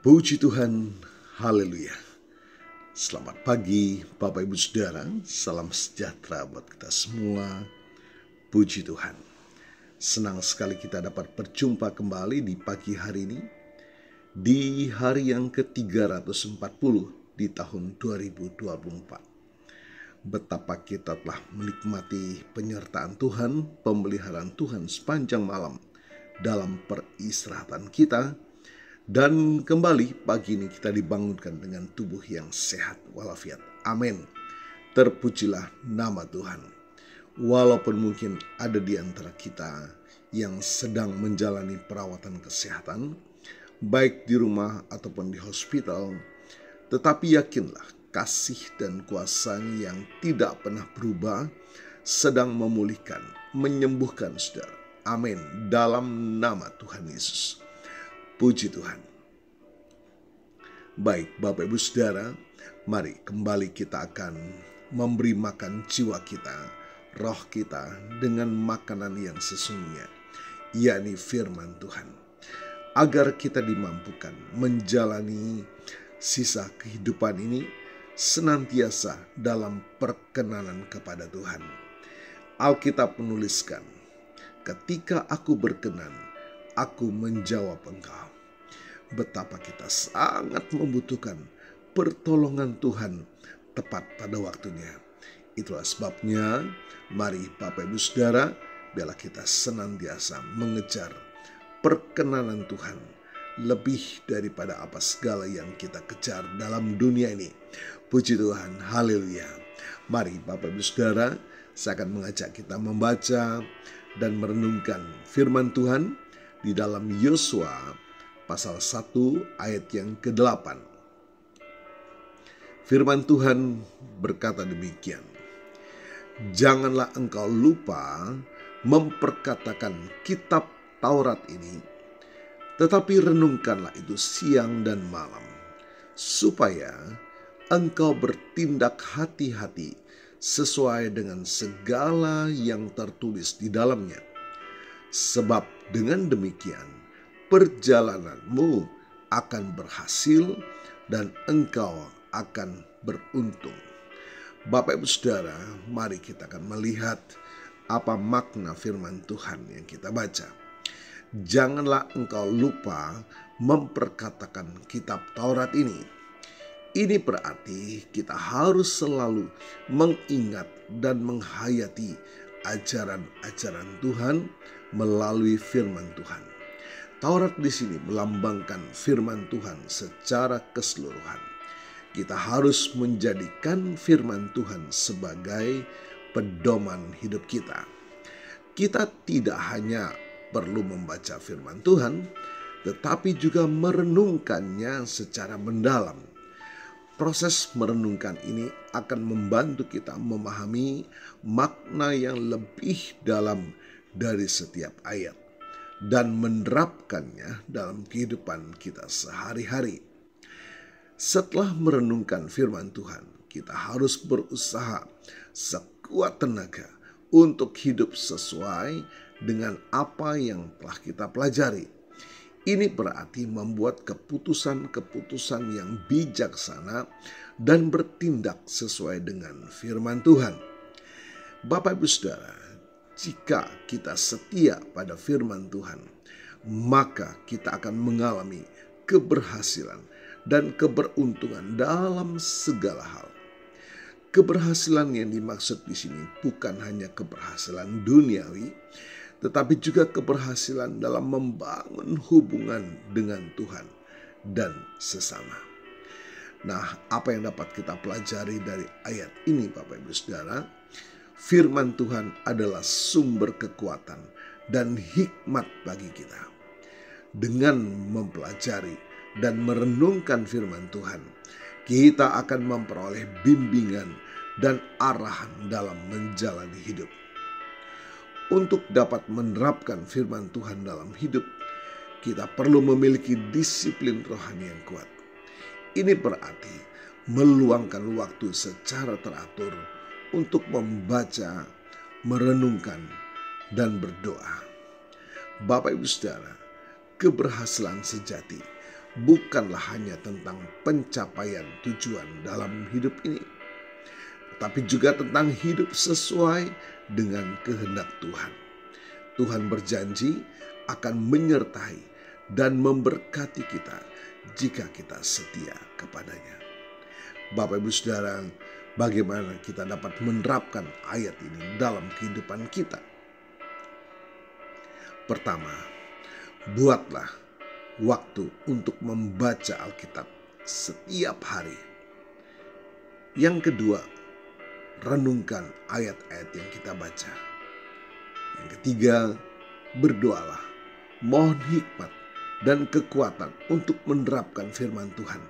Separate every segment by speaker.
Speaker 1: Puji Tuhan, haleluya. Selamat pagi Bapak Ibu Saudara, salam sejahtera buat kita semua. Puji Tuhan, senang sekali kita dapat berjumpa kembali di pagi hari ini, di hari yang ke-340 di tahun 2024. Betapa kita telah menikmati penyertaan Tuhan, pemeliharaan Tuhan sepanjang malam dalam peristirahatan kita. Dan kembali pagi ini kita dibangunkan dengan tubuh yang sehat walafiat. Amin. Terpujilah nama Tuhan. Walaupun mungkin ada di antara kita yang sedang menjalani perawatan kesehatan, baik di rumah ataupun di hospital, tetapi yakinlah kasih dan kuasa-Nya yang tidak pernah berubah sedang memulihkan, menyembuhkan saudara. Amin. Dalam nama Tuhan Yesus. Puji Tuhan. Baik Bapak Ibu Saudara, mari kembali kita akan memberi makan jiwa kita, roh kita dengan makanan yang sesungguhnya, yakni firman Tuhan. Agar kita dimampukan menjalani sisa kehidupan ini senantiasa dalam perkenanan kepada Tuhan. Alkitab menuliskan, ketika aku berkenan, aku menjawab engkau. Betapa kita sangat membutuhkan pertolongan Tuhan tepat pada waktunya. Itulah sebabnya, mari Bapak Ibu Saudara, biarlah kita senantiasa mengejar perkenanan Tuhan lebih daripada apa segala yang kita kejar dalam dunia ini. Puji Tuhan, haleluya. Mari Bapak Ibu Saudara, saya akan mengajak kita membaca dan merenungkan firman Tuhan di dalam Yosua pasal 1 ayat yang ke-8. Firman Tuhan berkata demikian, janganlah engkau lupa memperkatakan kitab Taurat ini, tetapi renungkanlah itu siang dan malam, supaya engkau bertindak hati-hati sesuai dengan segala yang tertulis di dalamnya. Sebab dengan demikian perjalananmu akan berhasil dan engkau akan beruntung. Bapak Ibu Saudara, mari kita akan melihat apa makna firman Tuhan yang kita baca. Janganlah engkau lupa memperkatakan kitab Taurat ini. Ini berarti kita harus selalu mengingat dan menghayati ajaran-ajaran Tuhan melalui firman Tuhan. Taurat di sini melambangkan firman Tuhan secara keseluruhan. Kita harus menjadikan firman Tuhan sebagai pedoman hidup kita. Kita tidak hanya perlu membaca firman Tuhan, tetapi juga merenungkannya secara mendalam. Proses merenungkan ini akan membantu kita memahami makna yang lebih dalam dari setiap ayat dan menerapkannya dalam kehidupan kita sehari-hari. Setelah merenungkan firman Tuhan, kita harus berusaha sekuat tenaga untuk hidup sesuai dengan apa yang telah kita pelajari. Ini berarti membuat keputusan-keputusan yang bijaksana dan bertindak sesuai dengan firman Tuhan. Bapak Ibu Saudara, jika kita setia pada firman Tuhan, maka kita akan mengalami keberhasilan dan keberuntungan dalam segala hal. Keberhasilan yang dimaksud di sini bukan hanya keberhasilan duniawi, tetapi juga keberhasilan dalam membangun hubungan dengan Tuhan dan sesama. Nah, apa yang dapat kita pelajari dari ayat ini Bapak Ibu Saudara? Firman Tuhan adalah sumber kekuatan dan hikmat bagi kita. Dengan mempelajari dan merenungkan firman Tuhan, kita akan memperoleh bimbingan dan arahan dalam menjalani hidup. Untuk dapat menerapkan firman Tuhan dalam hidup, kita perlu memiliki disiplin rohani yang kuat. Ini berarti meluangkan waktu secara teratur untuk membaca, merenungkan, dan berdoa. Bapak Ibu Saudara, keberhasilan sejati bukanlah hanya tentang pencapaian tujuan dalam hidup ini, tapi juga tentang hidup sesuai dengan kehendak Tuhan. Tuhan berjanji akan menyertai dan memberkati kita jika kita setia kepadanya. Bapak Ibu Saudara, bagaimana kita dapat menerapkan ayat ini dalam kehidupan kita? Pertama, buatlah waktu untuk membaca Alkitab setiap hari. Yang kedua, renungkan ayat-ayat yang kita baca. Yang ketiga, berdoalah, mohon hikmat dan kekuatan untuk menerapkan firman Tuhan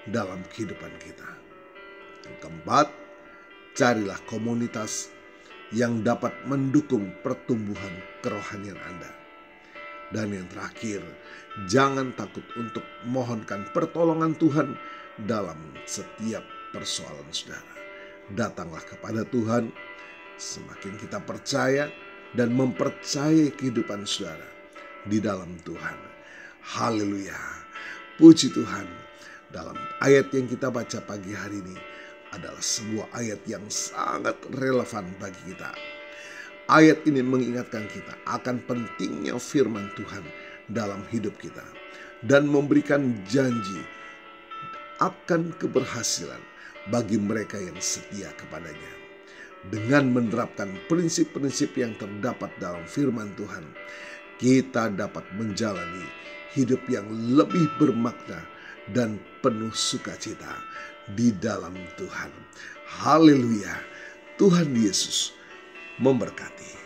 Speaker 1: dalam kehidupan kita. Yang keempat, carilah komunitas yang dapat mendukung pertumbuhan kerohanian Anda. Dan yang terakhir, jangan takut untuk mohonkan pertolongan Tuhan dalam setiap persoalan saudara. Datanglah kepada Tuhan, semakin kita percaya dan mempercayai kehidupan saudara di dalam Tuhan. Haleluya, puji Tuhan. Dalam ayat yang kita baca pagi hari ini adalah sebuah ayat yang sangat relevan bagi kita. Ayat ini mengingatkan kita akan pentingnya firman Tuhan dalam hidup kita dan memberikan janji akan keberhasilan bagi mereka yang setia kepadanya. Dengan menerapkan prinsip-prinsip yang terdapat dalam firman Tuhan, kita dapat menjalani hidup yang lebih bermakna dan penuh sukacita di dalam Tuhan. Haleluya, Tuhan Yesus memberkati.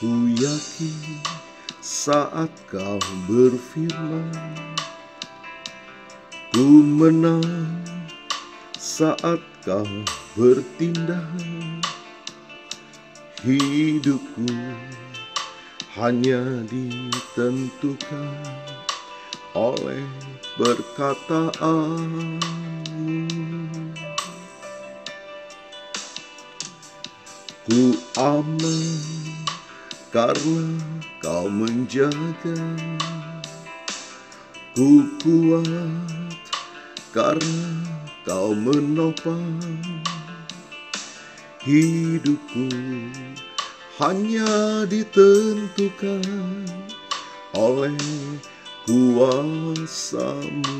Speaker 1: Ku yakin saat kau berfirman, ku menang saat kau bertindak. Hidupku hanya ditentukan oleh perkataanmu. Ku aman karena kau menjaga, ku kuat karena kau menopang. Hidupku hanya ditentukan oleh kuasa-Mu.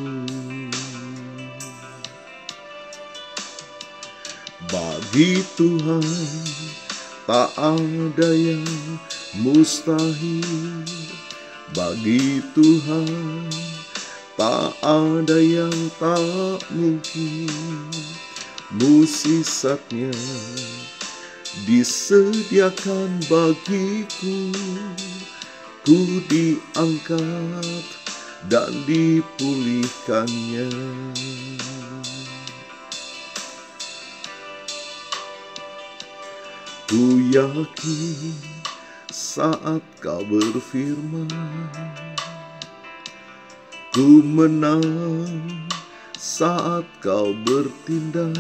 Speaker 1: Bagi Tuhan tak ada yang mustahil, bagi Tuhan tak ada yang tak mungkin. Mukjizatnya disediakan bagiku, ku diangkat dan dipulihkannya. Ku yakin saat kau berfirman, ku menang saat kau bertindak.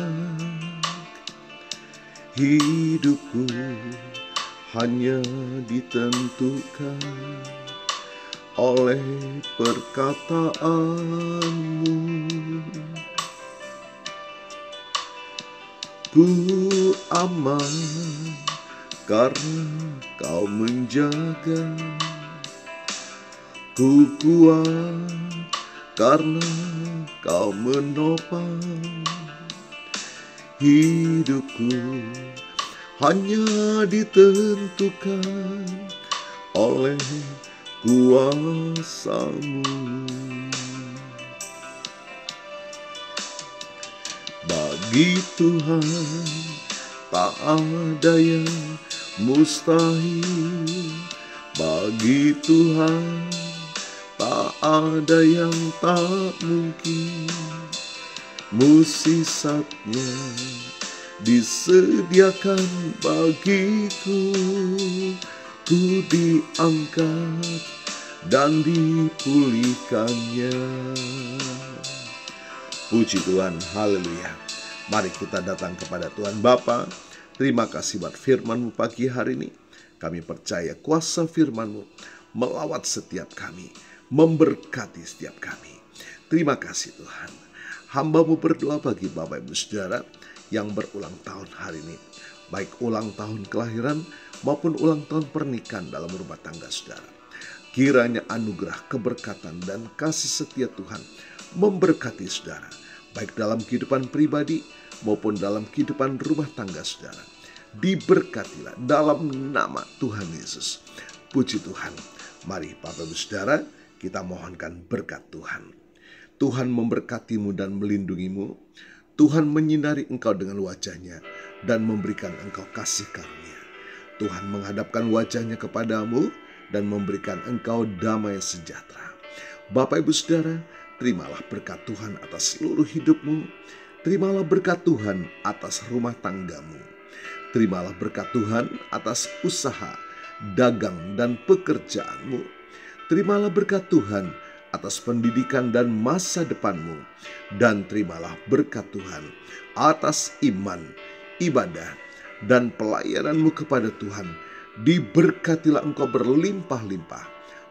Speaker 1: Hidupku hanya ditentukan oleh perkataanmu. Ku aman karena kau menjaga, ku kuat karena kau menopang. Hidupku hanya ditentukan oleh kuasa-Mu. Bagi Tuhan tak ada yang mustahil, bagi Tuhan tak ada yang tak mungkin. Mukjizatnya disediakan bagiku. Ku diangkat dan dipulihkannya. Puji Tuhan, haleluya. Mari kita datang kepada Tuhan Bapa. Terima kasih buat firman-Mu pagi hari ini. Kami percaya kuasa firman-Mu melawat setiap kami, memberkati setiap kami. Terima kasih Tuhan. Hamba-Mu berdoa bagi Bapak Ibu Saudara yang berulang tahun hari ini, baik ulang tahun kelahiran maupun ulang tahun pernikahan dalam rumah tangga saudara. Kiranya anugerah, keberkatan, dan kasih setia Tuhan memberkati saudara, baik dalam kehidupan pribadi maupun dalam kehidupan rumah tangga saudara. Diberkatilah dalam nama Tuhan Yesus. Puji Tuhan. Mari Bapak Ibu Saudara, kita mohonkan berkat Tuhan. Tuhan memberkatimu dan melindungimu. Tuhan menyinari engkau dengan wajah-Nya dan memberikan engkau kasih karunia. Tuhan menghadapkan wajah-Nya kepadamu dan memberikan engkau damai sejahtera. Bapak Ibu Saudara, terimalah berkat Tuhan atas seluruh hidupmu. Terimalah berkat Tuhan atas rumah tanggamu. Terimalah berkat Tuhan atas usaha, dagang, dan pekerjaanmu. Terimalah berkat Tuhan atas pendidikan dan masa depanmu. Dan terimalah berkat Tuhan atas iman, ibadah, dan pelayananmu kepada Tuhan. Diberkatilah engkau berlimpah-limpah,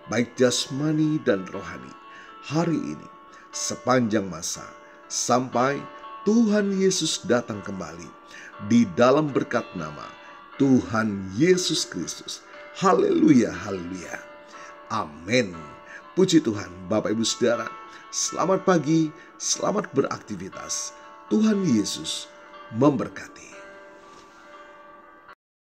Speaker 1: baik jasmani dan rohani, hari ini, sepanjang masa, sampai Tuhan Yesus datang kembali, di dalam berkat nama Tuhan Yesus Kristus. Haleluya, haleluya. Amin. Puji Tuhan. Bapak Ibu Saudara, selamat pagi, selamat beraktivitas. Tuhan Yesus memberkati.